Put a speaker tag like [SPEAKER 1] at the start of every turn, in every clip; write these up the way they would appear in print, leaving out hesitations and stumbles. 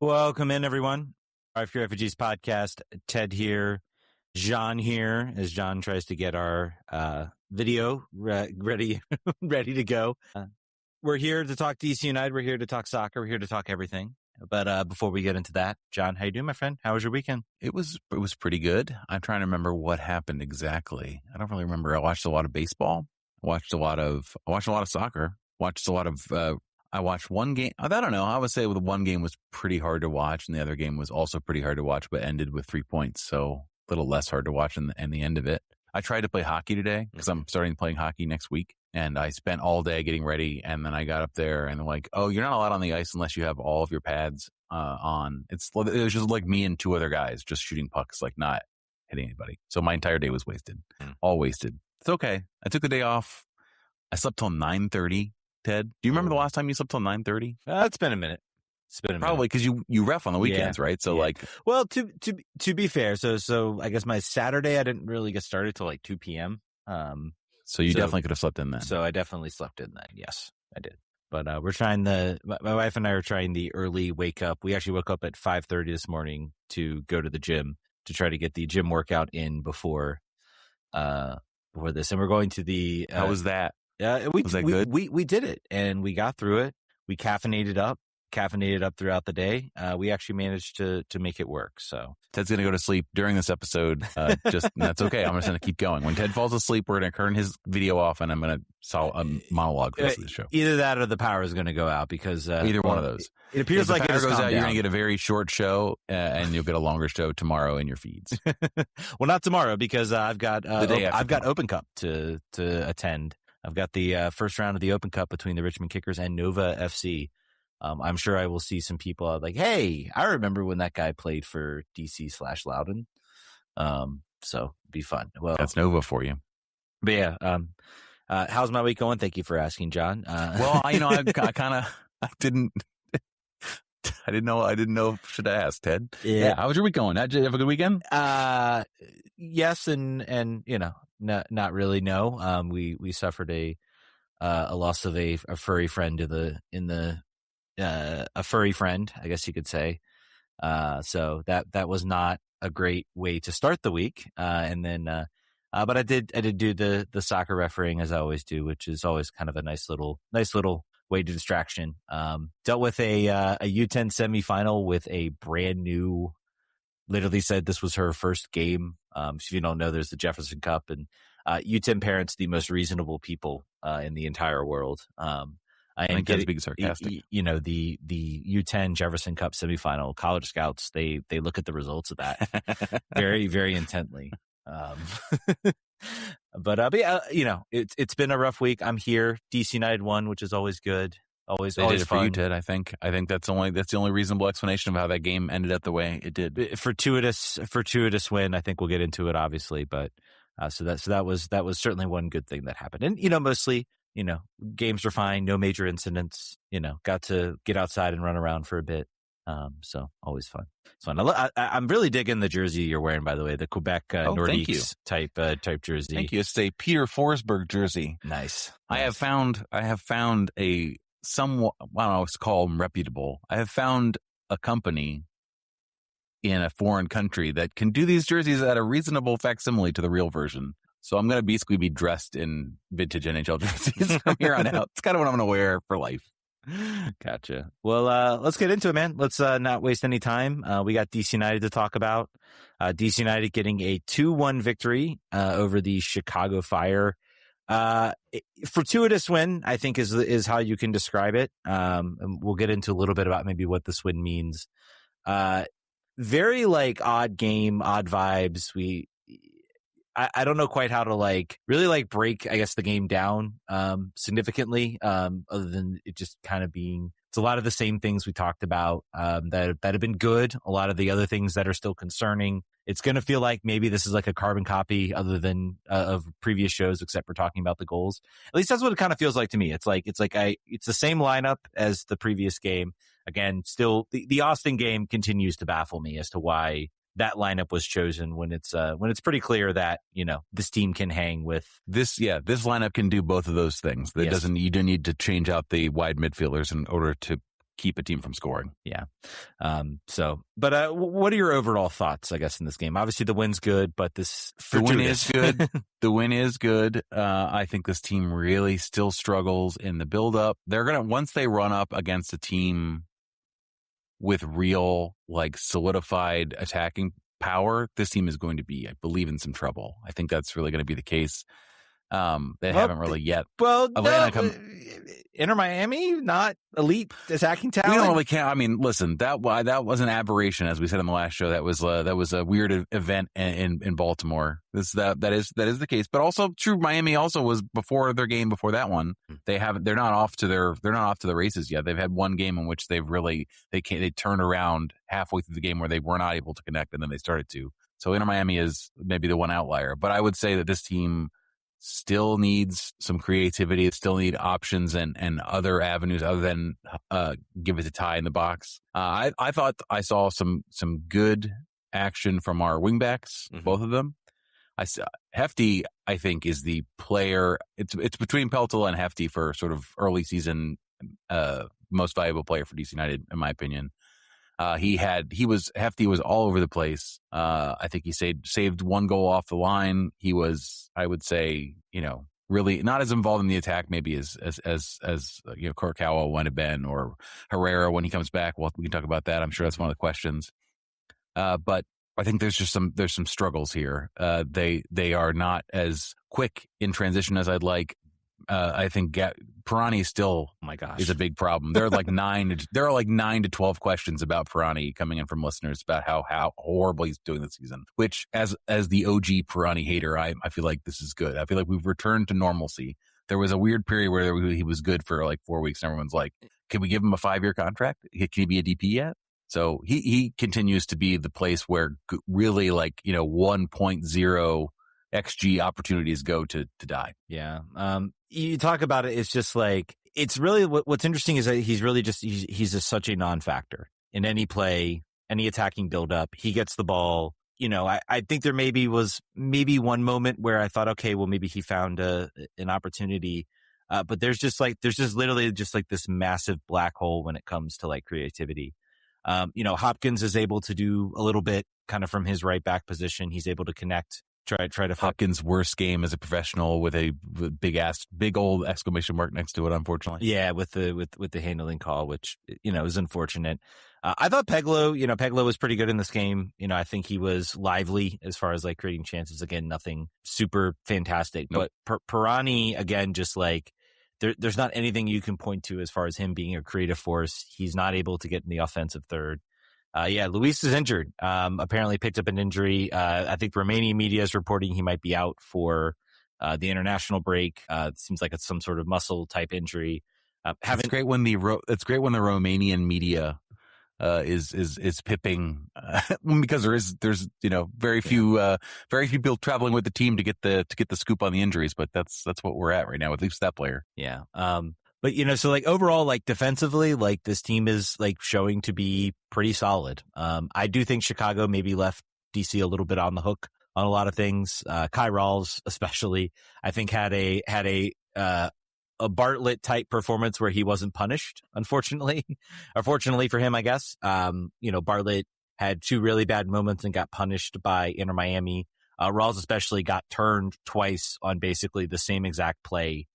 [SPEAKER 1] Welcome in, everyone. Our Few Refugees podcast. Ted here, Jon here, as Jon tries to get our video ready to go. We're here to talk DC United. We're here to talk soccer. We're here to talk everything. But before we get into that, Jon, how you doing, my friend? How was your weekend?
[SPEAKER 2] It was pretty good. I'm trying to remember what happened exactly. I don't really remember. I watched a lot of baseball. I watched a lot of soccer. I watched one game. I don't know. I would say the one game was pretty hard to watch, and the other game was also pretty hard to watch, but ended with 3 points. So a little less hard to watch in the end of it. I tried to play hockey today because I'm starting playing hockey next week. And I spent all day getting ready. And then I got up there and they're like, oh, you're not allowed on the ice unless you have all of your pads on. It was just like me and two other guys just shooting pucks, like not hitting anybody. So my entire day was wasted, all wasted. It's okay. I took the day off. I slept till 9:30. Ted, do you remember the last time you slept till 9:30?
[SPEAKER 1] It's been a minute.
[SPEAKER 2] Probably because you ref on the weekends, right? So
[SPEAKER 1] well, to be fair, so I guess my Saturday I didn't really get started till like 2 p.m.
[SPEAKER 2] So you definitely could have slept in then.
[SPEAKER 1] So I definitely slept in then. Yes, I did. But we're trying my wife and I are trying the early wake up. We actually woke up at 5:30 this morning to go to the gym to try to get the gym workout in before this. And we're going to the.
[SPEAKER 2] How was that?
[SPEAKER 1] Was
[SPEAKER 2] that good?
[SPEAKER 1] We did it and we got through it. We caffeinated up throughout the day. We actually managed to make it work. So
[SPEAKER 2] Ted's going to go to sleep during this episode. That's okay. I'm just going to keep going. When Ted falls asleep, we're going to turn his video off and I'm going to monologue for the rest of the show.
[SPEAKER 1] Either that or the power is going to go out because
[SPEAKER 2] either one of those.
[SPEAKER 1] It appears like
[SPEAKER 2] if the power
[SPEAKER 1] it
[SPEAKER 2] goes out, you're going to
[SPEAKER 1] down.
[SPEAKER 2] get a very short show and you'll get a longer show tomorrow in your feeds.
[SPEAKER 1] Well, not tomorrow because I've got Open Cup to attend. I've got the first round of the Open Cup between the Richmond Kickers and Nova FC. I'm sure I will see some people like, hey, I remember when that guy played for DC/Loudoun. So be fun. Well,
[SPEAKER 2] that's Nova for you.
[SPEAKER 1] But yeah, how's my week going? Thank you for asking, Jon.
[SPEAKER 2] Well, I didn't know should I ask, Ted. Yeah. How was your week going? Did you have a good weekend?
[SPEAKER 1] Yes, and not really. No. We suffered a loss of a furry friend a furry friend, I guess you could say. So that was not a great way to start the week. And then, but I did do the soccer refereeing as I always do, which is always kind of a nice little way to distraction. Dealt with a U10 semifinal with a brand new, literally said this was her first game. If you don't know, there's the Jefferson Cup and, U10 parents, the most reasonable people, in the entire world.
[SPEAKER 2] I think that's being sarcastic.
[SPEAKER 1] The U10 Jefferson Cup semifinal, college scouts, they look at the results of that very, very intently. But yeah, it's been a rough week. I'm here. DC United won, which is always good. Always
[SPEAKER 2] fun
[SPEAKER 1] for
[SPEAKER 2] you, Ted. I think that's the only reasonable explanation of how that game ended up the way it did.
[SPEAKER 1] Fortuitous win. I think we'll get into it, obviously, but so that was certainly one good thing that happened. And mostly, games were fine, no major incidents. Got to get outside and run around for a bit. So always fun. It's fun. I'm really digging the jersey you're wearing, by the way, the Quebec Nordiques type jersey.
[SPEAKER 2] Thank you. It's a Peter Forsberg jersey.
[SPEAKER 1] Nice.
[SPEAKER 2] I have found a somewhat, I don't know what to call them, reputable. I have found a company in a foreign country that can do these jerseys at a reasonable facsimile to the real version. So I'm going to basically be dressed in vintage NHL jerseys from here on out. It's kind of what I'm going to wear for life.
[SPEAKER 1] Gotcha. Well, let's get into it, man. Let's not waste any time. We got DC United to talk about. DC United getting a 2-1 victory over the Chicago Fire. Fortuitous win, I think, is how you can describe it. And we'll get into a little bit about maybe what this win means. Very odd game, odd vibes. I don't know quite how to really break, I guess, the game down significantly, other than it just kind of being, it's a lot of the same things we talked about that have been good. A lot of the other things that are still concerning. It's going to feel like maybe this is like a carbon copy other than of previous shows, except for talking about the goals. At least that's what it kind of feels like to me. It's the same lineup as the previous game. Again, still the Austin game continues to baffle me as to why that lineup was chosen when it's pretty clear that, this team can hang with
[SPEAKER 2] this. Yeah. This lineup can do both of those things. You don't need to change out the wide midfielders in order to keep a team from scoring.
[SPEAKER 1] Yeah. But what are your overall thoughts, I guess, in this game? Obviously, the win's good, but this
[SPEAKER 2] fortuitous. The win is good. The win is good. I think this team really still struggles in the build-up. They're going to, once they run up against a team with real, like, solidified attacking power, this team is going to be, I believe, in some trouble. I think that's really going to be the case. They haven't really yet.
[SPEAKER 1] Well, Inter Miami, not elite attacking talent.
[SPEAKER 2] We don't really count. I mean, listen, that was an aberration, as we said in the last show. That was a weird event in Baltimore. That is the case. But also true, Miami also was before their game before that one. They're not off to the races yet. They've had one game in which they turned around halfway through the game where they were not able to connect, and then they started to. So Inter Miami is maybe the one outlier. But I would say that this team still needs some creativity. It still need options and other avenues other than give it to Ty in the box. I thought I saw some good action from our wingbacks, both of them. Hefti, I think, is the player. It's between Peltola and Hefti for sort of early season most valuable player for DC United, in my opinion. Hefti was all over the place. I think he saved one goal off the line. He was, I would say, really not as involved in the attack maybe as Kurokawa might have been, or Herrera when he comes back. Well, we can talk about that. I'm sure that's one of the questions. But I think there's some struggles here. They are not as quick in transition as I'd like. I think Pirani still,
[SPEAKER 1] oh my gosh,
[SPEAKER 2] is a big problem. There are like 9 to 12 questions about Pirani coming in from listeners about how horrible he's doing this season. Which, as the OG Pirani hater, I feel like this is good. I feel like we've returned to normalcy. There was a weird period where he was good for like 4 weeks, and everyone's like, "Can we give him a 5-year contract? Can he be a DP yet?" So he continues to be the place where really 1.0 XG opportunities go to die.
[SPEAKER 1] Yeah. You talk about it. It's just like, it's really what's interesting is that he's really he's just such a non-factor in any play, any attacking buildup. He gets the ball. I think there was one moment where I thought, okay, well, maybe he found an opportunity. But there's literally this massive black hole when it comes to like creativity. Hopkins is able to do a little bit kind of from his right back position. He's able to connect. Try to
[SPEAKER 2] Hopkins' worst game as a professional with a big old exclamation mark next to it, unfortunately.
[SPEAKER 1] Yeah, with the handling call, which is unfortunate. I thought Peglo was pretty good in this game. I think he was lively as far as like creating chances. Again, nothing super fantastic,
[SPEAKER 2] nope.
[SPEAKER 1] But Pirani, again, just like there's not anything you can point to as far as him being a creative force. He's not able to get in the offensive third. Luis is injured. Apparently picked up an injury. I think Romanian media is reporting he might be out for the international break. It seems like it's some sort of muscle type injury.
[SPEAKER 2] It's great when the Romanian media is pipping because there's very few people traveling with the team to get the scoop on the injuries. But that's what we're at right now, at least that player.
[SPEAKER 1] Yeah. But, so like overall, like defensively, like this team is like showing to be pretty solid. I do think Chicago maybe left DC a little bit on the hook on a lot of things. Kai Rawls, especially, I think had a Bartlett type performance where he wasn't punished, unfortunately, or fortunately for him, I guess. Bartlett had 2 really bad moments and got punished by Inter Miami. Rawls especially got turned twice on basically the same exact play.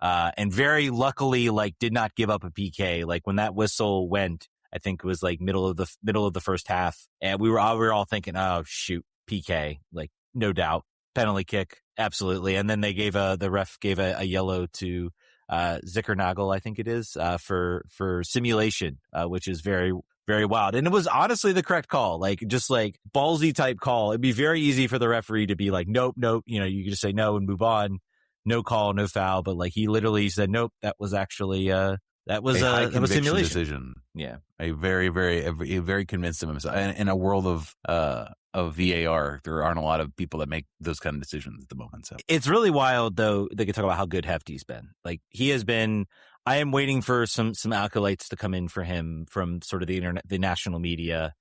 [SPEAKER 1] And very luckily, like, did not give up a PK. Like when that whistle went, I think it was like middle of the first half, and we were all thinking, oh shoot, PK, like no doubt, penalty kick, absolutely. And then the ref gave a yellow to Zickernagel, I think it is, for simulation, which is very, very wild. And it was honestly the correct call, like just like ballsy type call. It'd be very easy for the referee to be like, nope, you can just say no and move on. No call, no foul, but like he literally said, nope, that was actually that was a simulation
[SPEAKER 2] decision.
[SPEAKER 1] Yeah,
[SPEAKER 2] a very convinced of himself. In a world of VAR, there aren't a lot of people that make those kind of decisions at the moment. So
[SPEAKER 1] it's really wild, though. They could talk about how good Hefty's been. Like he has been. I am waiting for some acolytes to come in for him from sort of the national media,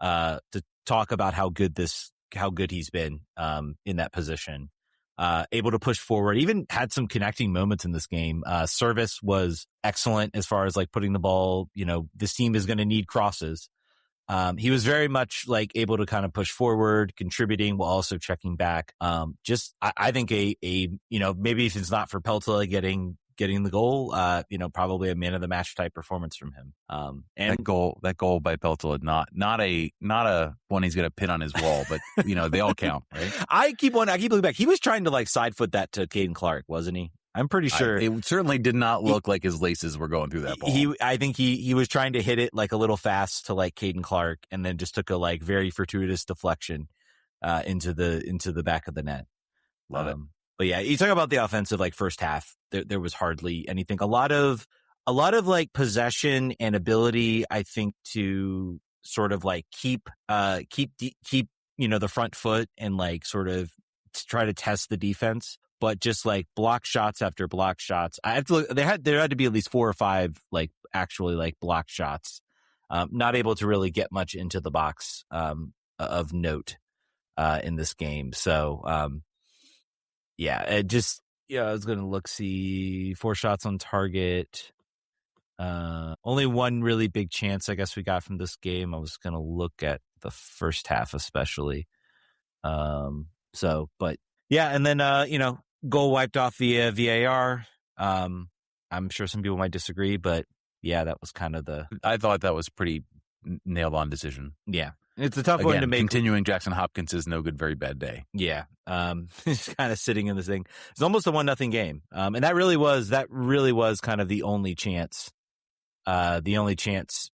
[SPEAKER 1] to talk about how good he's been in that position. able to push forward, even had some connecting moments in this game. Service was excellent as far as like putting the ball, this team is going to need crosses. He was very much like able to kind of push forward, contributing while also checking back. I think maybe if it's not for Peltola getting the goal, probably a man of the match type performance from him. And
[SPEAKER 2] that goal by Peltola, not a one he's going to pin on his wall, but they all count, right?
[SPEAKER 1] I keep looking back. He was trying to like side foot that to Caden Clark, wasn't he? I'm pretty sure
[SPEAKER 2] it certainly did not look like his laces were going through that ball.
[SPEAKER 1] I think he was trying to hit it like a little fast to like Caden Clark, and then just took a like very fortuitous deflection into the back of the net.
[SPEAKER 2] Love it.
[SPEAKER 1] But yeah, you talk about the offensive like first half. There was hardly anything. A lot of like possession and ability, I think, to sort of like keep the front foot and like sort of try to test the defense. But just like block shots after block shots. I have to look. There had to be at least 4 or 5 like actually like block shots. Not able to really get much into the box of note in this game. So I was going to see 4 shots on target. Only one really big chance I guess we got from this game. I was going to look at the first half especially. But yeah, and then goal wiped off via VAR. I'm sure some people might disagree, but yeah, that was kind of
[SPEAKER 2] I thought that was pretty nailed on decision.
[SPEAKER 1] Yeah, it's a tough one to make.
[SPEAKER 2] Continuing Jackson Hopkins is no good, very bad day.
[SPEAKER 1] Yeah, just kind of sitting in this thing. It's almost a 1-0 game, and that really was kind of the only chance,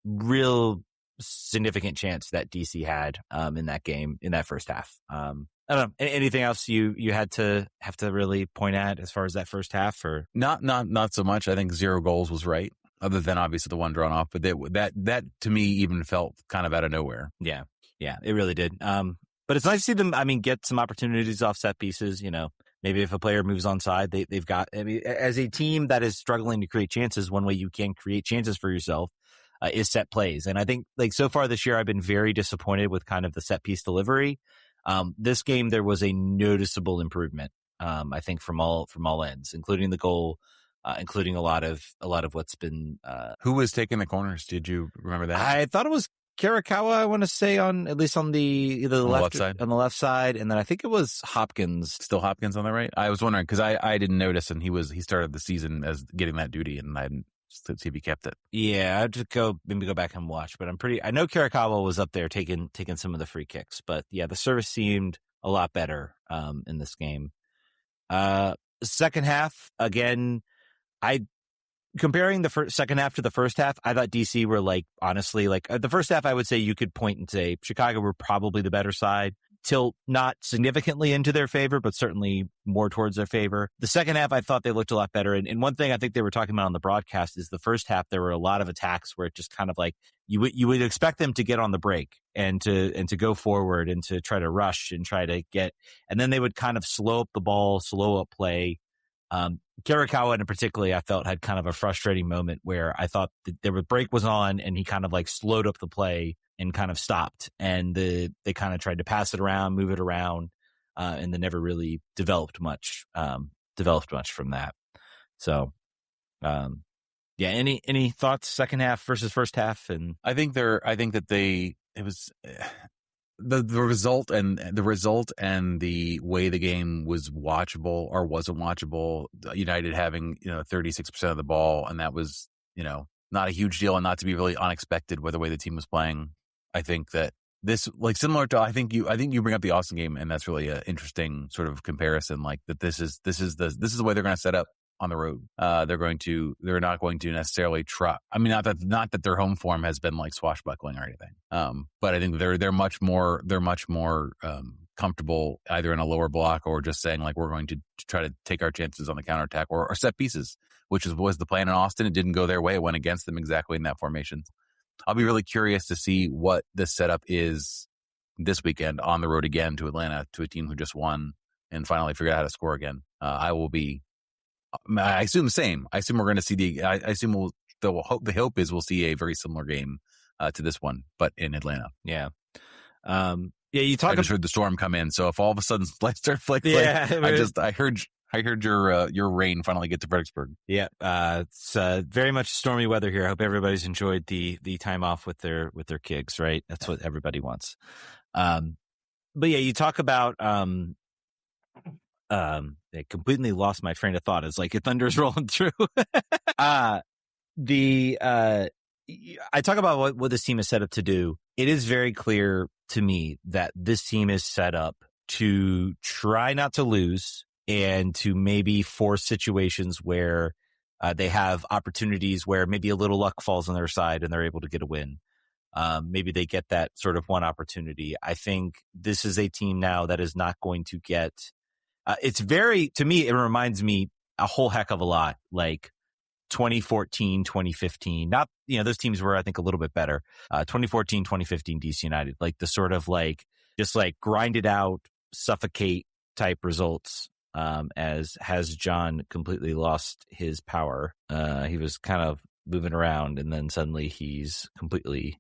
[SPEAKER 1] real significant chance that DC had in that game in that first half. I don't know. Anything else you had to have to really point at as far as that first half, or
[SPEAKER 2] not so much. I think 0 goals was right, other than obviously the one drawn off. But that to me even felt kind of out of nowhere.
[SPEAKER 1] Yeah, it really did. But it's nice to see them. I mean, get some opportunities off set pieces. Maybe if a player moves onside, they've got. I mean, as a team that is struggling to create chances, one way you can create chances for yourself is set plays. And I think like so far this year, I've been very disappointed with kind of the set piece delivery. This game, there was a noticeable improvement, I think, from all ends, including the goal, including a lot of what's been.
[SPEAKER 2] Who was taking the corners? Did you remember that?
[SPEAKER 1] I thought it was Kurokawa, I want to say, at least on the left side. On the left side, and then I think it was Hopkins.
[SPEAKER 2] Still Hopkins on the right? I was wondering because I didn't notice, and he started the season as getting that duty, and I didn't see if he kept it.
[SPEAKER 1] Yeah, I'd just go back and watch, but I know Kurokawa was up there taking some of the free kicks, but yeah, the service seemed a lot better in this game. Second half, again, comparing the second half to the first half, I thought DC were like, honestly, like the first half, I would say you could point and say Chicago were probably the better side. Tilt not significantly into their favor, but certainly more towards their favor. The second half, I thought they looked a lot better. And one thing I think they were talking about on the broadcast is the first half, there were a lot of attacks where it just kind of like you would expect them to get on the break and to go forward and to try to rush and try to get, and then they would kind of slow up the ball, slow up play. Kurokawa in particular, I felt had kind of a frustrating moment where I thought the break was on and he kind of like slowed up the play and kind of stopped, and they kind of tried to pass it around, move it around, and then never really developed much from that. So, any thoughts second half versus first half? And
[SPEAKER 2] I think the result and the way the game was watchable or wasn't watchable, United having 36% of the ball, and that was not a huge deal and not to be really unexpected with the way the team was playing. I think that this, like, similar to, I think you bring up the Austin game, and that's really an interesting sort of comparison. Like that, this is the way they're going to set up on the road. They're not going to necessarily try. I mean, not that their home form has been like swashbuckling or anything. But I think they're much more comfortable either in a lower block or just saying like we're going to try to take our chances on the counterattack or set pieces, which was the plan in Austin. It didn't go their way. It went against them exactly in that formation. I'll be really curious to see what the setup is this weekend on the road again to Atlanta, to a team who just won and finally figured out how to score again. I assume the same. I assume we're going to see the hope is we'll see a very similar game to this one, but in Atlanta.
[SPEAKER 1] Yeah. Yeah, you talk.
[SPEAKER 2] I just heard the storm come in. So if all of a sudden lights start flickering,
[SPEAKER 1] yeah,
[SPEAKER 2] I heard your rain finally get to Fredericksburg.
[SPEAKER 1] Yeah, it's very much stormy weather here. I hope everybody's enjoyed the time off with their kids. Right, that's what everybody wants. But yeah, you talk about I completely lost my train of thought. It's like a thunder's rolling through. I talk about what this team is set up to do. It is very clear to me that this team is set up to try not to lose and to maybe force situations where they have opportunities where maybe a little luck falls on their side and they're able to get a win. Maybe they get that sort of one opportunity. I think this is a team now that is not going to get. To me, it reminds me a whole heck of a lot like 2014, 2015. Not, those teams were, I think, a little bit better. 2014, 2015 DC United, like the sort of like, just like grind it out, suffocate type results. As has Jon completely lost his power. He was kind of moving around and then suddenly he's completely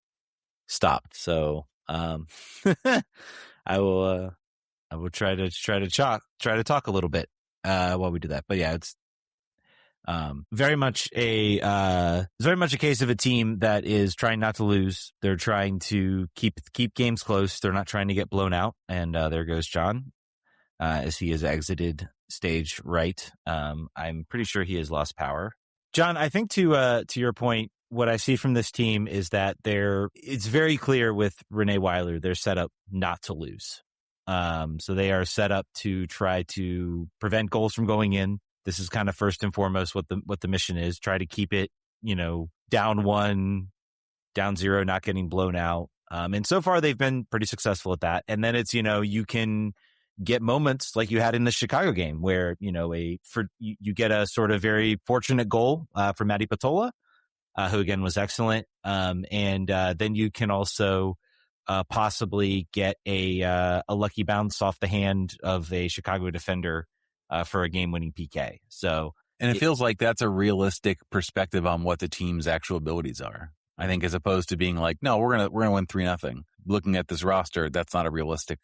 [SPEAKER 1] stopped. So, I will try to talk a little bit, while we do that. But yeah, it's, very much a case of a team that is trying not to lose. They're trying to keep games close. They're not trying to get blown out. And, there goes Jon, as he has exited stage right. I'm pretty sure he has lost power. Jon, I think to your point, what I see from this team is that it's very clear with Rene Weiler, they're set up not to lose. So they are set up to try to prevent goals from going in. This is kind of first and foremost what the mission is. Try to keep it, down 1, down 0, not getting blown out. And so far they've been pretty successful at that. And then it's, you can get moments like you had in the Chicago game where, you get a sort of very fortunate goal, from Matti Peltola, who again was excellent. And then you can also, possibly get a lucky bounce off the hand of a Chicago defender, for a game-winning PK. So,
[SPEAKER 2] and it feels like that's a realistic perspective on what the team's actual abilities are. I think, as opposed to being like, no, we're gonna win 3-0. Looking at this roster, that's not a realistic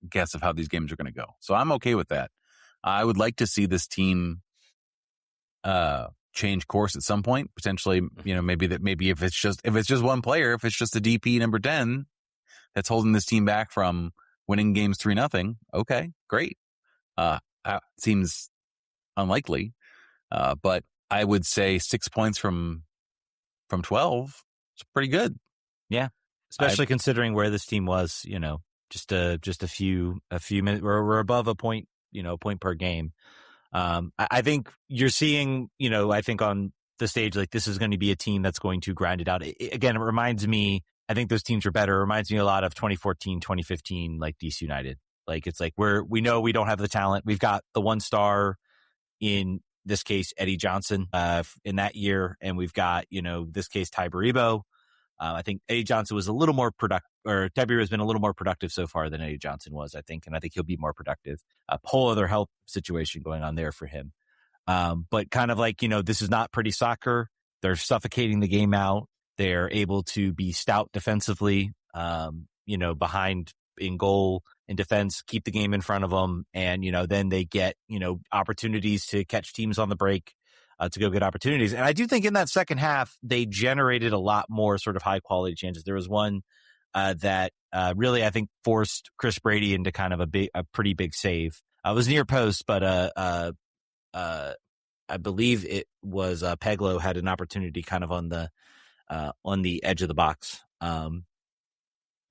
[SPEAKER 2] guess of how these games are going to go. So I'm okay with that. I would like to see this team change course at some point. Potentially, maybe if it's just one player, if it's just the DP number 10 that's holding this team back from winning games 3-0. Okay, great. Seems unlikely, but I would say 6 points from 12 is pretty good.
[SPEAKER 1] Yeah, especially considering where this team was. Just a few minutes. We're above a point. Point per game. I think you're seeing. I think on the stage, like, this is going to be a team that's going to grind it out. Again, it reminds me. I think those teams are better. It reminds me a lot of 2014, 2015, like DC United. Like, it's like we know we don't have the talent. We've got the one star, in this case, Eddie Johnson, in that year. And we've got, this case, Ty Baribo. I think Eddie Johnson was a little more productive, or Ty Baribo has been a little more productive so far than Eddie Johnson was, I think. And I think he'll be more productive. A whole other health situation going on there for him. But kind of like, this is not pretty soccer. They're suffocating the game out. They're able to be stout defensively, behind in goal, in defense, keep the game in front of them. And, then they get, opportunities to catch teams on the break, to go get opportunities. And I do think in that second half, they generated a lot more sort of high quality chances. There was one that really, I think, forced Chris Brady into kind of a pretty big save. It was near post, but I believe it was Peglo had an opportunity kind of on the edge of the box.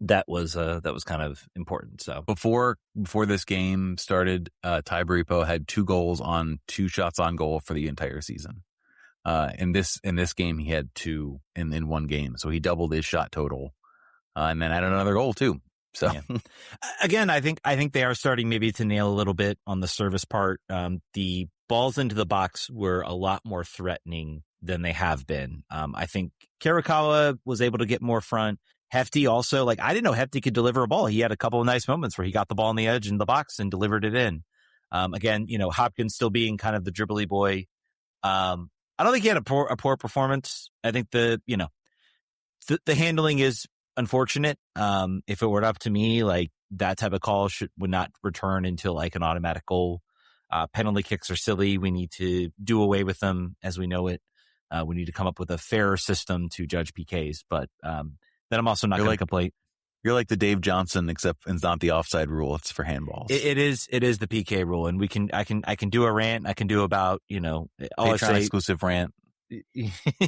[SPEAKER 1] That was kind of important. So before
[SPEAKER 2] this game started, Ty Baribo had 2 goals on 2 shots on goal for the entire season. In this game, he had 2 in one game, so he doubled his shot total, and then added another goal too. So yeah.
[SPEAKER 1] Again, I think they are starting maybe to nail a little bit on the service part. The balls into the box were a lot more threatening than they have been. I think Kurokawa was able to get more front. Hefti also, like, I didn't know Hefti could deliver a ball. He had a couple of nice moments where he got the ball on the edge in the box and delivered it in. Again, Hopkins still being kind of the dribbly boy. I don't think he had a poor performance. I think the handling is unfortunate. If it were up to me, like that type of call would not return until like an automatic goal. Penalty kicks are silly. We need to do away with them as we know it. We need to come up with a fairer system to judge PKs. But then I'm also not going to complain.
[SPEAKER 2] You're like the Dave Johnson, except it's not the offside rule. It's for handballs.
[SPEAKER 1] It is the PK rule, and I can do a rant. I can do about
[SPEAKER 2] Patreon exclusive rant.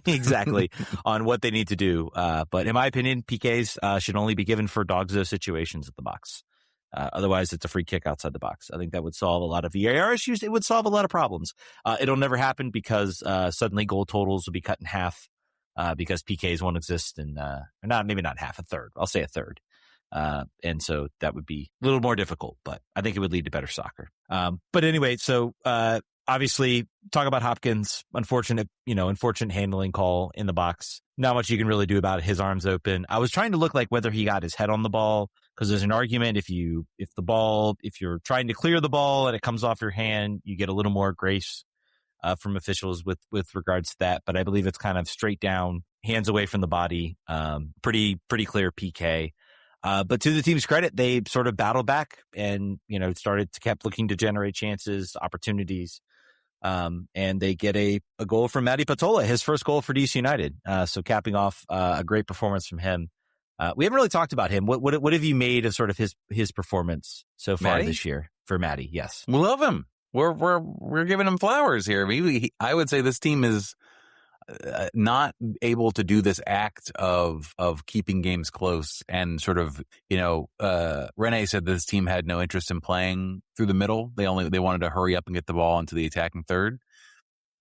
[SPEAKER 1] Exactly on what they need to do. But in my opinion, PKs should only be given for dogzo situations at the box. Otherwise, it's a free kick outside the box. I think that would solve a lot of VAR issues. It would solve a lot of problems. It'll never happen because suddenly goal totals will be cut in half because PKs won't exist, and maybe not half, a third. I'll say a third. And so that would be a little more difficult, but I think it would lead to better soccer. But anyway, so obviously talk about Hopkins, unfortunate handling call in the box. Not much you can really do about it. His arms open. I was trying to look like whether he got his head on the ball, because there's an argument if you're trying to clear the ball and it comes off your hand, you get a little more grace from officials with regards to that. But I believe it's kind of straight down, hands away from the body. Pretty clear PK. But to the team's credit, they sort of battled back and, kept looking to generate chances, opportunities. And they get a goal from Matti Peltola, his first goal for DC United. So capping off a great performance from him. We haven't really talked about him. What have you made of sort of his performance so far this year for Matti? Yes.
[SPEAKER 2] We love him. We're giving him flowers here. I would say this team is not able to do this act of keeping games close and sort of, Rene said this team had no interest in playing through the middle. They wanted to hurry up and get the ball into the attacking third.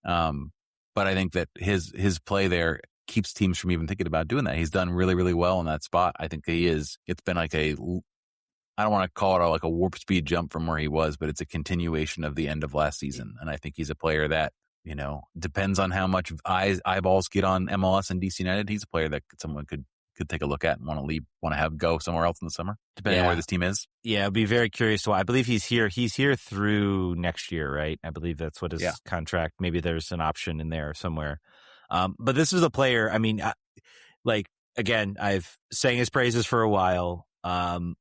[SPEAKER 2] But I think that his play there keeps teams from even thinking about doing that. He's done really, really well in that spot. I think it's been like I don't want to call it like a warp speed jump from where he was, but it's a continuation of the end of last season. And I think he's a player that, depends on how much eyeballs get on MLS and DC United. He's a player that someone could take a look at and want to go somewhere else in the summer, depending on where this team is.
[SPEAKER 1] Yeah, I'd be very curious. I believe he's here. He's here through next year, right? I believe that's what his contract. Maybe there's an option in there somewhere. But this is a player. I mean, again, I've sang his praises for a while.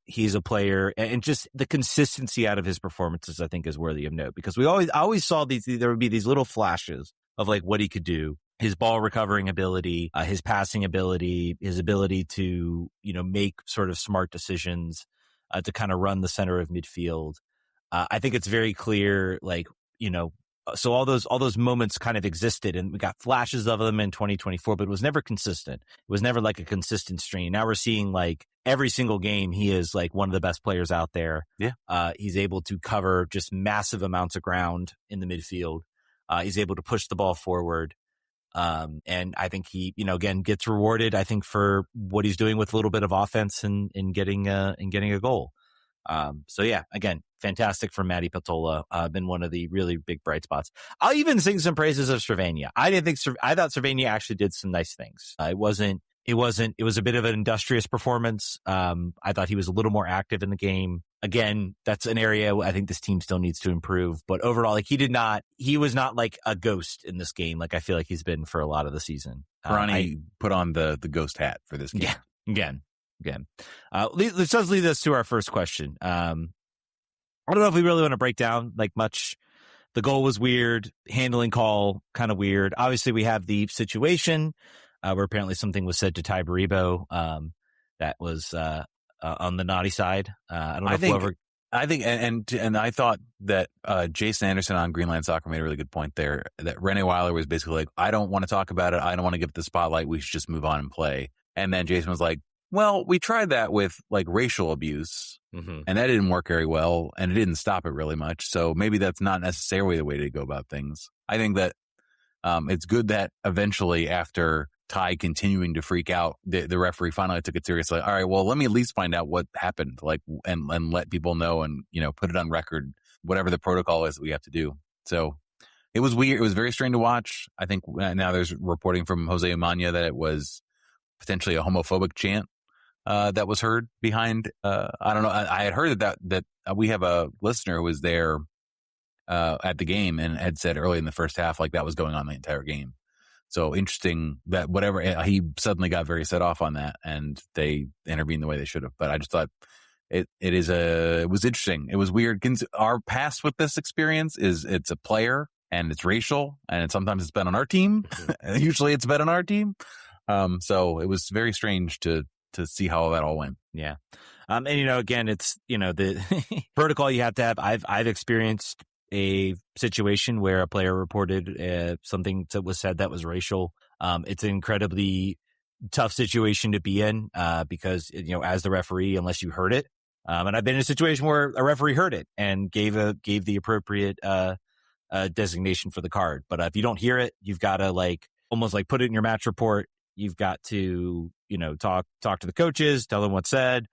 [SPEAKER 1] He's a player, and just the consistency out of his performances, I think, is worthy of note, because we always saw there would be these little flashes of like what he could do, his ball recovering ability, his passing ability, his ability to, make sort of smart decisions, to kind of run the center of midfield. I think it's very clear, so all those moments kind of existed, and we got flashes of them in 2024, but it was never consistent. It was never like a consistent stream. Now we're seeing like every single game, he is like one of the best players out there.
[SPEAKER 2] Yeah.
[SPEAKER 1] He's able to cover just massive amounts of ground in the midfield. He's able to push the ball forward. And I think he, again, gets rewarded, I think, for what he's doing with a little bit of offense and getting a goal. So yeah, again, fantastic for Matti Peltola. Been one of the really big bright spots. I'll even sing some praises of Slovenia. I thought Slovenia actually did some nice things. It was a bit of an industrious performance. I thought he was a little more active in the game. Again, that's an area I think this team still needs to improve. But overall, he was not like a ghost in this game, like I feel like he's been for a lot of the season.
[SPEAKER 2] Pirani put on the ghost hat for this game.
[SPEAKER 1] Yeah, again. Let's just lead us to our first question. I don't know if we really want to break down like much. The goal was weird. Handling call, kind of weird. Obviously, we have the situation where apparently something was said to Ty Baribo that was on the naughty side. I don't know
[SPEAKER 2] I think, and I thought that Jason Anderson on Greenland Soccer made a really good point there, that Rene Weiler was basically like, I don't want to talk about it. I don't want to give it the spotlight. We should just move on and play. And then Jason was like, well, we tried that with like racial abuse, and that didn't work very well, and it didn't stop it really much. So maybe that's not necessarily the way to go about things. I think that it's good that eventually, after Ty continuing to freak out, the referee finally took it seriously. All right, well, let me at least find out what happened, and let people know, and put it on record, whatever the protocol is that we have to do. So it was weird. It was very strange to watch. I think now there's reporting from Jose Umania that it was potentially a homophobic chant that was heard behind. I don't know. I had heard that we have a listener who was there at the game and had said early in the first half, like that was going on the entire game. So interesting that whatever he suddenly got very set off on that, and they intervened the way they should have. But I just thought it was interesting. It was weird. Our past with this experience is it's a player and it's racial, and sometimes it's been on our team. Usually it's been on our team. So it was very strange to see how that all went.
[SPEAKER 1] Yeah. And again, it's the protocol you have to have. I've experienced a situation where a player reported something that was said that was racial. It's an incredibly tough situation to be in because as the referee, unless you heard it, and I've been in a situation where a referee heard it and gave the appropriate designation for the card. But if you don't hear it, you've got to almost put it in your match report. You've got to talk to the coaches, tell them what's said.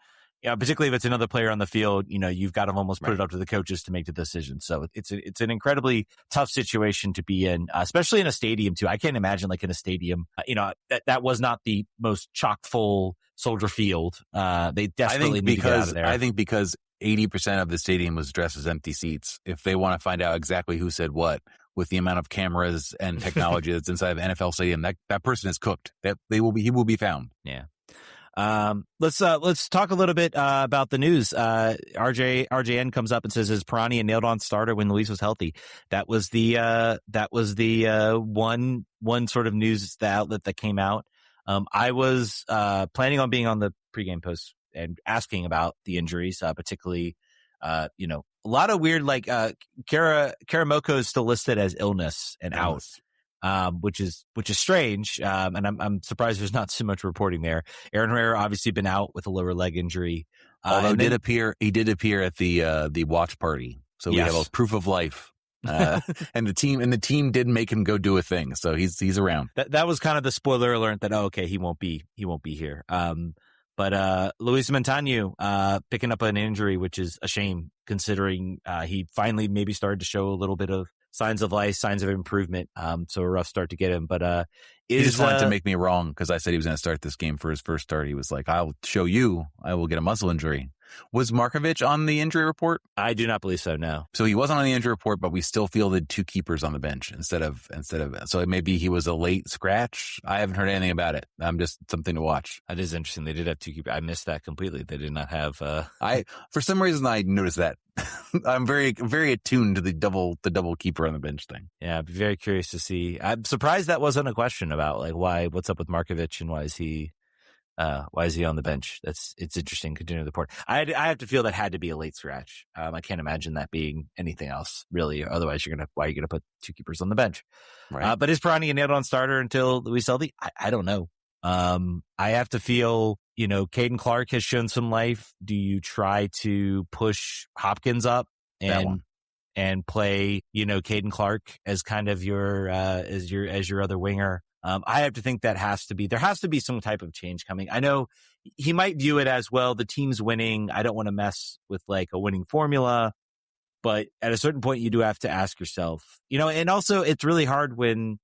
[SPEAKER 1] Particularly if it's another player on the field, you've got to almost put it up to the coaches to make the decision. So it's an incredibly tough situation to be in, especially in a stadium too. I can't imagine in a stadium, that was not the most chock full Soldier Field. They desperately need to get out of there.
[SPEAKER 2] I think because 80% of the stadium was dressed as empty seats. If they want to find out exactly who said what, with the amount of cameras and technology that's inside of NFL stadium, that person is cooked. He will be found.
[SPEAKER 1] Yeah. Let's talk a little bit about the news. RJN comes up and says, "Is Pirani a nailed-on starter when Luis was healthy?" That was the one sort of news outlet that came out. I was planning on being on the pregame post and asking about the injuries, particularly a lot of weird Karamoko is still listed as illness and out. Which is strange. And I'm surprised there's not so much reporting there. Aaron Herrera obviously been out with a lower leg injury.
[SPEAKER 2] Although he did appear at the watch party. So we have a proof of life. And the team did make him go do a thing. So he's around.
[SPEAKER 1] That was kind of the spoiler alert that, okay, he won't be here. But Luis Munteanu picking up an injury, which is a shame considering he finally maybe started to show a little bit of signs of life, signs of improvement. So a rough start to get him, but
[SPEAKER 2] he just wanted to make me wrong because I said he was going to start this game for his first start. He was like, "I'll show you. I will get a muscle injury." Was Markovic on the injury report?
[SPEAKER 1] I do not believe so. No.
[SPEAKER 2] So he wasn't on the injury report, but we still fielded 2 keepers on the bench instead of. So maybe he was a late scratch. I haven't heard anything about it. Just something to watch.
[SPEAKER 1] That is interesting. They did have 2 keepers. I missed that completely. They did not have.
[SPEAKER 2] For some reason I noticed that. I'm very, very attuned to the double keeper on the bench thing.
[SPEAKER 1] Yeah, I'd be very curious to see. I'm surprised that wasn't a question about what's up with Markovic and why is he on the bench? It's interesting. Continue the report. I have to feel that had to be a late scratch. I can't imagine that being anything else really. Otherwise, why are you gonna put 2 keepers on the bench?
[SPEAKER 2] Right.
[SPEAKER 1] But is Pirani a nailed-on starter until Luis healthy? I don't know. I have to feel, Caden Clark has shown some life. Do you try to push Hopkins up and play, Caden Clark as kind of your other winger? I have to think there has to be some type of change coming. I know he might view it as, well, the team's winning. I don't want to mess with a winning formula, but at a certain point you do have to ask yourself, and also it's really hard when,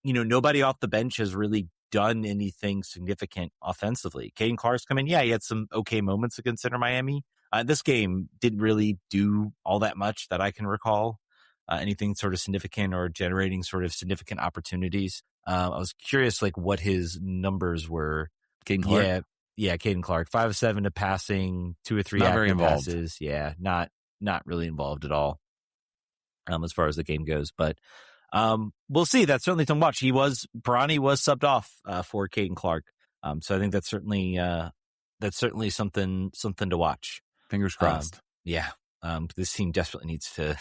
[SPEAKER 1] nobody off the bench has really done anything significant offensively. Caden Clark's come in. Yeah, he had some okay moments against Inter Miami. This game didn't really do all that much that I can recall. Anything sort of significant or generating sort of significant opportunities. I was curious, what his numbers were.
[SPEAKER 2] Caden Clark?
[SPEAKER 1] Yeah, Caden Clark. 5 of 7 to passing, 2 or 3
[SPEAKER 2] not very involved.
[SPEAKER 1] passes. Yeah, not really involved at all as far as the game goes. But we'll see. That's certainly something to watch. Pirani was subbed off for Caden Clark. So I think that's certainly something to watch.
[SPEAKER 2] Fingers crossed.
[SPEAKER 1] Yeah. This team desperately needs to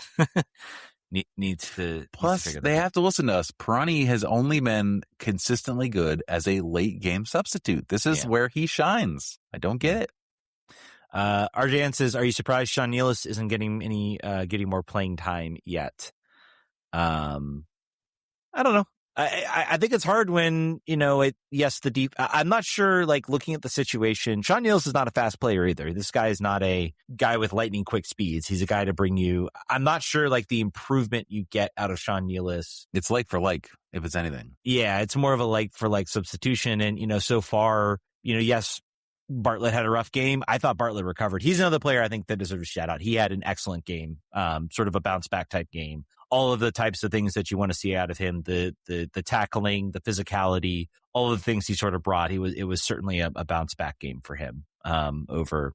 [SPEAKER 2] Plus, they have to listen to us. Pirani has only been consistently good as a late game substitute. This is where he shines. I don't get it.
[SPEAKER 1] RJN says, "Are you surprised Sean Nealis isn't getting more playing time yet?" I don't know. I think it's hard when, I'm not sure, looking at the situation, Sean Nealis is not a fast player either. This guy is not a guy with lightning quick speeds. He's a guy to bring you. I'm not sure the improvement you get out of Sean Nealis.
[SPEAKER 2] It's like for like, if it's anything.
[SPEAKER 1] Yeah, it's more of a like for like substitution. And, so far, yes, Bartlett had a rough game. I thought Bartlett recovered. He's another player I think that deserves a shout out. He had an excellent game, sort of a bounce back type game. all of the types of things that you want to see out of him, the tackling, the physicality, all of the things he sort of brought. It was certainly a bounce back game for him over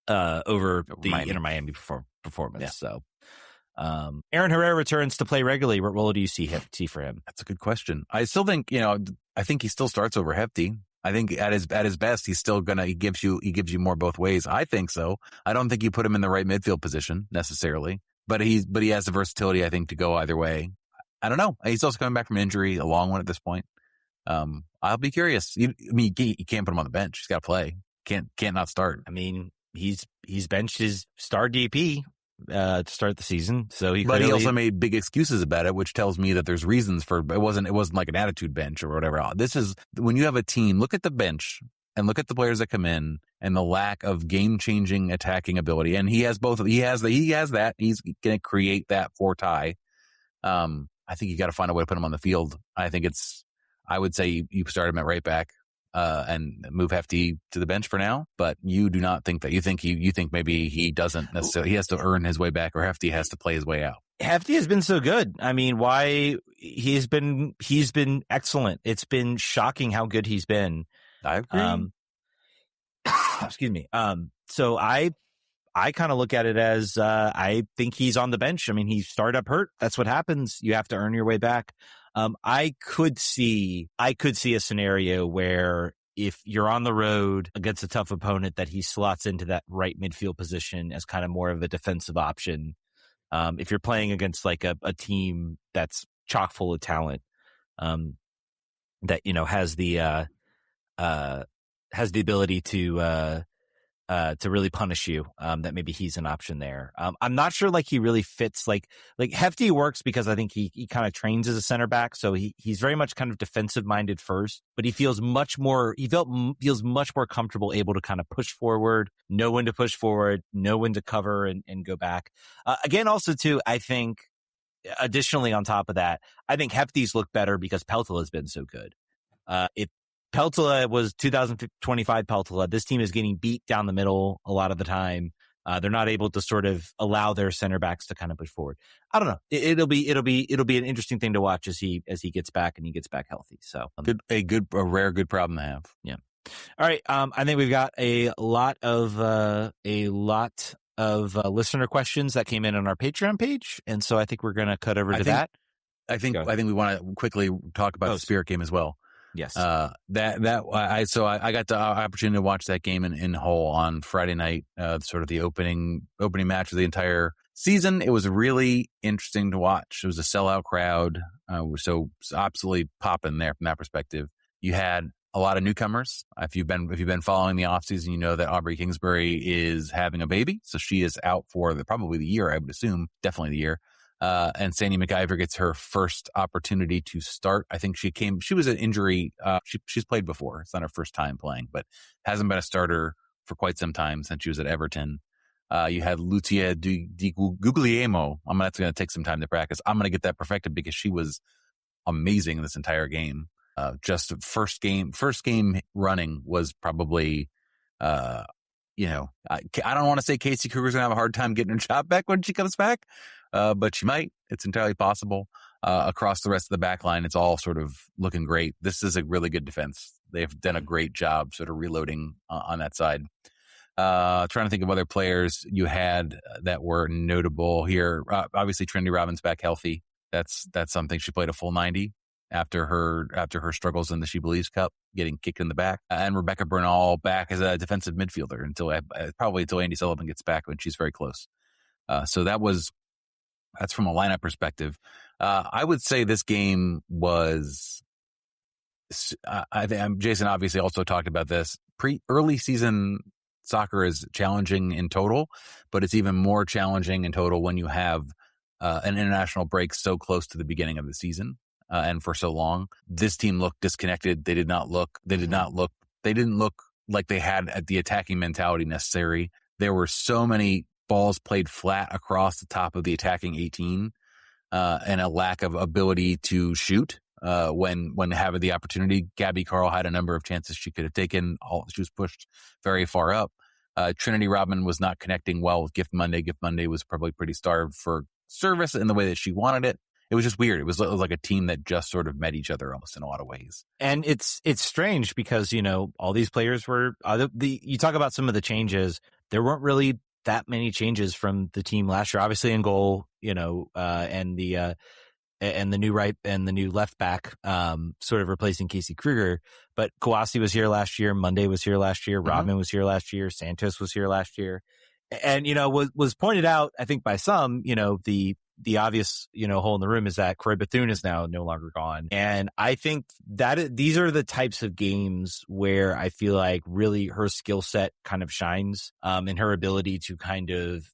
[SPEAKER 1] the Inter Miami performance. Yeah. So Aaron Herrera returns to play regularly. What role do you see for him?
[SPEAKER 2] That's a good question. I still think, I think he still starts over Hefti. I think at his best, he's still he gives you more both ways. I think so. I don't think you put him in the right midfield position necessarily, but he has the versatility, I think, to go either way. I don't know. He's also coming back from an injury, a long one at this point. I'll be curious. You can't put him on the bench. He's got to play. Can't not start.
[SPEAKER 1] I mean, he's benched his star DP to start the season, so he
[SPEAKER 2] also made big excuses about it, which tells me that there's reasons for it. Wasn't like an attitude bench or whatever. This is when you have a team. Look at the bench and look at the players that come in and the lack of game-changing attacking ability. And he has both. He has that. He's going to create that for Ty. I think you got to find a way to put him on the field. I would say you start him at right back. And move Hefti to the bench for now, but you do not think that. You think maybe he doesn't necessarily. He has to earn his way back, or Hefti has to play his way out.
[SPEAKER 1] Hefti has been so good. I mean, why he's been excellent. It's been shocking how good he's been.
[SPEAKER 2] I agree.
[SPEAKER 1] Excuse me. So I kind of look at it as I think he's on the bench. I mean, he started up hurt. That's what happens. You have to earn your way back. I could see a scenario where if you're on the road against a tough opponent, that he slots into that right midfield position as kind of more of a defensive option. If you're playing against like a team that's chock full of talent, that, has the ability to really punish you, that maybe he's an option there. I'm not sure he really fits like Hefti works because I think he kind of trains as a center back. So he's very much kind of defensive minded first, but he feels much more comfortable able to kind of push forward, know when to push forward, know when to cover and go back. Again, also too, I think additionally on top of that, I think Hefti's look better because Peltola has been so good. If Peltola was 2025 Peltola, this team is getting beat down the middle a lot of the time. They're not able to sort of allow their center backs to kind of push forward. I don't know. It'll be an interesting thing to watch as he gets back and he gets back healthy. So
[SPEAKER 2] a rare good problem to have.
[SPEAKER 1] Yeah. All right. I think we've got a lot of listener questions that came in on our Patreon page, and so I think we're going to cut over to that.
[SPEAKER 2] I think we want to quickly talk about the Spirit game as well.
[SPEAKER 1] Yes.
[SPEAKER 2] I got the opportunity to watch that game in Hull on Friday night, sort of the opening match of the entire season. It was really interesting to watch. It was a sellout crowd. So absolutely popping there from that perspective. You had a lot of newcomers. If you've been following the offseason, you know that Aubrey Kingsbury is having a baby. So she is out for probably the year, I would assume, definitely the year. And Sandy McIver gets her first opportunity to start. I think she was an injury. She's played before. It's not her first time playing, but hasn't been a starter for quite some time since she was at Everton. You had Lucia Di Guglielmo. That's going to take some time to practice. I'm going to get that perfected because she was amazing in this entire game. Just first game running was probably, I don't want to say Casey Kruger's going to have a hard time getting her job back when she comes back. But she might. It's entirely possible. Across the rest of the back line, it's all sort of looking great. This is a really good defense. They've done a great job sort of reloading on that side. Trying to think of other players you had that were notable here. Obviously, Trinity Robbins back healthy. That's something. She played a full 90 after her struggles in the She Believes Cup, getting kicked in the back. And Rebecca Bernal back as a defensive midfielder until Andy Sullivan gets back, when she's very close. So that's from a lineup perspective. I would say this game was, I think Jason obviously also talked about this. Early season soccer is challenging in total, but it's even more challenging in total when you have an international break so close to the beginning of the season and for so long. This team looked disconnected. They didn't look like they had the attacking mentality necessary. There were so many balls played flat across the top of the attacking 18, and a lack of ability to shoot when having the opportunity. Gabby Carl had a number of chances she could have taken. She was pushed very far up. Trinity Rodman was not connecting well with Gift Monday. Gift Monday was probably pretty starved for service in the way that she wanted it. It was just weird. It was like a team that just sort of met each other almost in a lot of ways.
[SPEAKER 1] And it's strange because, all these players were you talk about some of the changes. There weren't really that many changes from the team last year, obviously in goal, and the new right and the new left back, sort of replacing Casey Kruger. But Kawasi was here last year. Monday was here last year. Rodman was here last year. Santos was here last year. And, was pointed out, I think by some, the obvious, hole in the room is that Corey Bethune is now no longer gone. And I think that these are the types of games where I feel like really her skill set kind of shines, in her ability to kind of,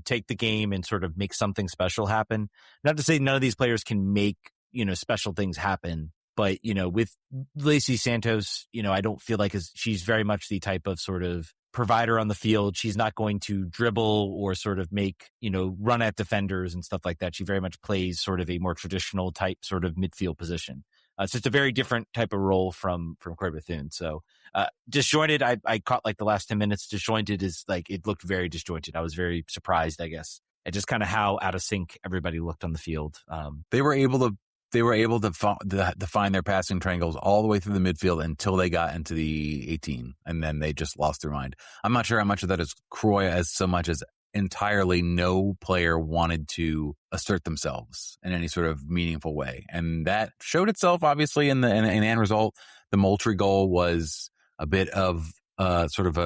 [SPEAKER 1] take the game and sort of make something special happen. Not to say none of these players can make, special things happen. But, with Lacey Santos, I don't feel like she's very much the type of sort of provider on the field. She's not going to dribble or sort of make, run at defenders and stuff like that. She very much plays sort of a more traditional type sort of midfield position. It's just a very different type of role from Corey Bethune. So disjointed, I caught like the last 10 minutes. Disjointed is like, it looked very disjointed. I was very surprised, I guess, at just kind of how out of sync everybody looked on the field.
[SPEAKER 2] They were able to find their passing triangles all the way through the midfield until they got into the 18, and then they just lost their mind. I'm not sure how much of that is Croy as so much as entirely no player wanted to assert themselves in any sort of meaningful way. And that showed itself, obviously, in the end result. The Moultrie goal was a bit of sort of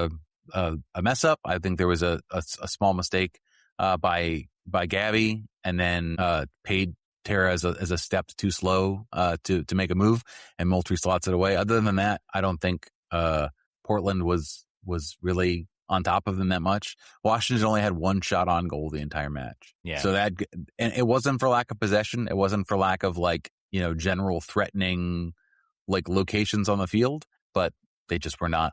[SPEAKER 2] a mess up. I think there was a small mistake by Gabby, and then paid Tara as a step too slow to make a move, and Moultrie slots it away. Other than that, I don't think Portland was really on top of them that much. Washington only had one shot on goal the entire match.
[SPEAKER 1] Yeah.
[SPEAKER 2] So and it wasn't for lack of possession. It wasn't for lack of general threatening locations on the field, but they just were not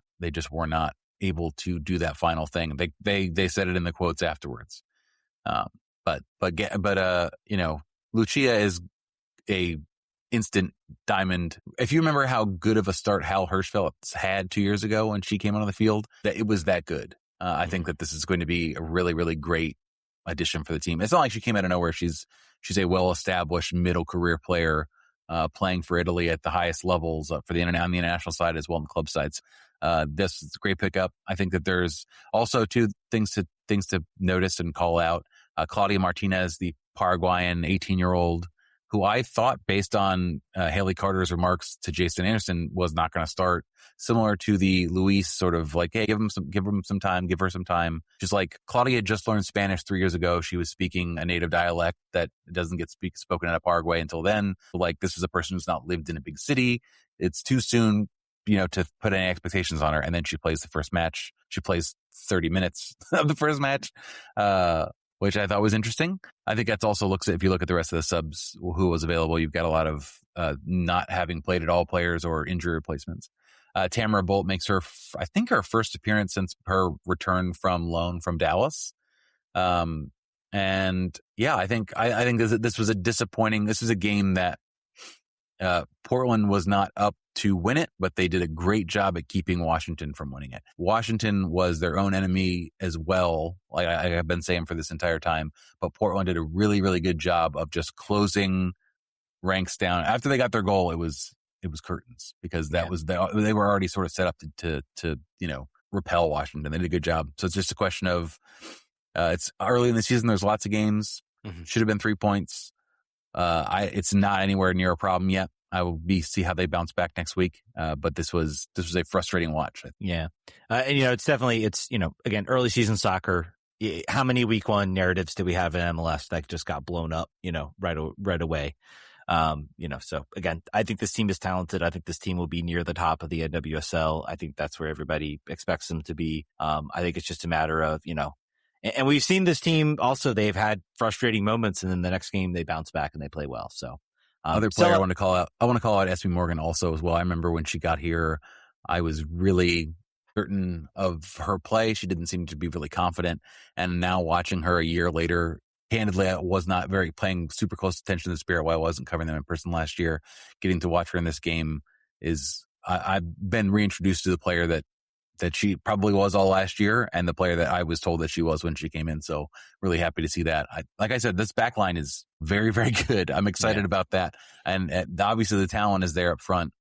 [SPEAKER 2] able to do that final thing. They said it in the quotes afterwards. But Lucia is a instant diamond. If you remember how good of a start Hal Hirschfeld had 2 years ago when she came onto the field, that it was that good. I think that this is going to be a really, really great addition for the team. It's not like she came out of nowhere. She's a well-established middle career player, playing for Italy at the highest levels on the international side as well on the club sides. This is a great pickup. I think that there's also two things to notice and call out. Claudia Martinez, the Paraguayan 18-year-old, who I thought, based on Haley Carter's remarks to Jason Anderson, was not going to start. Similar to the Luis sort of hey, give her some time. Just like Claudia just learned Spanish 3 years ago. She was speaking a native dialect that doesn't get spoken out of Paraguay until then. This is a person who's not lived in a big city. It's too soon, to put any expectations on her. And then she plays the first match. She plays 30 minutes of the first match, which I thought was interesting. I think that's also if you look at the rest of the subs who was available, you've got a lot of not having played at all players or injury replacements. Tamara Bolt makes her first appearance since her return from loan from Dallas. And yeah, I think this was a game that Portland was not up to win it, but they did a great job at keeping Washington from winning it. Washington was their own enemy as well, like I have been saying for this entire time, but Portland did a really, really good job of just closing ranks down. After they got their goal, it was curtains, because they were already sort of set up to repel Washington. They did a good job. So it's just a question of it's early in the season. There's lots of games. Mm-hmm. Should have been 3 points. It's not anywhere near a problem yet. I will see how they bounce back next week. But this was a frustrating watch.
[SPEAKER 1] Yeah. And it's definitely, again, early season soccer. How many week one narratives did we have in MLS that just got blown up, right away? So again, I think this team is talented. I think this team will be near the top of the NWSL. I think that's where everybody expects them to be. I think it's just a matter of, and we've seen this team also, they've had frustrating moments, and then the next game they bounce back and they play well. So
[SPEAKER 2] other player I want to call out SB Morgan also as well. I remember when she got here, I was really certain of her play. She didn't seem to be really confident. And now watching her a year later, candidly, I was not paying super close attention to the Spirit while I wasn't covering them in person last year. Getting to watch her in this game I've been reintroduced to the player that that she probably was all last year, and the player that I was told that she was when she came in. So really happy to see that. Like I said, this back line is very, very good. I'm excited about that. And obviously the talent is there up front.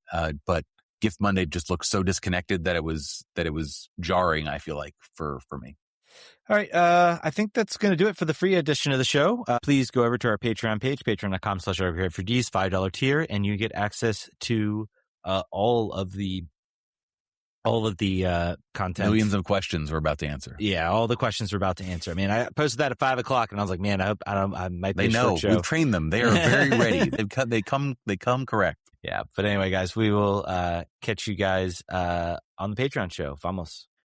[SPEAKER 2] But Gift Monday just looked so disconnected that it was jarring, I feel like, for me.
[SPEAKER 1] All right. I think that's going to do it for the free edition of the show. Please go over to our Patreon page, patreon.com/RogueHead4Ds, $5 tier, and you get access to all of the content.
[SPEAKER 2] Millions of questions we're about to answer.
[SPEAKER 1] Yeah, all the questions we're about to answer. I mean, I posted that at 5:00, and I was like, man, I might be a short show.
[SPEAKER 2] We've trained them. They are very ready. They come correct.
[SPEAKER 1] Yeah. But anyway, guys, we will catch you guys on the Patreon show. Vamos.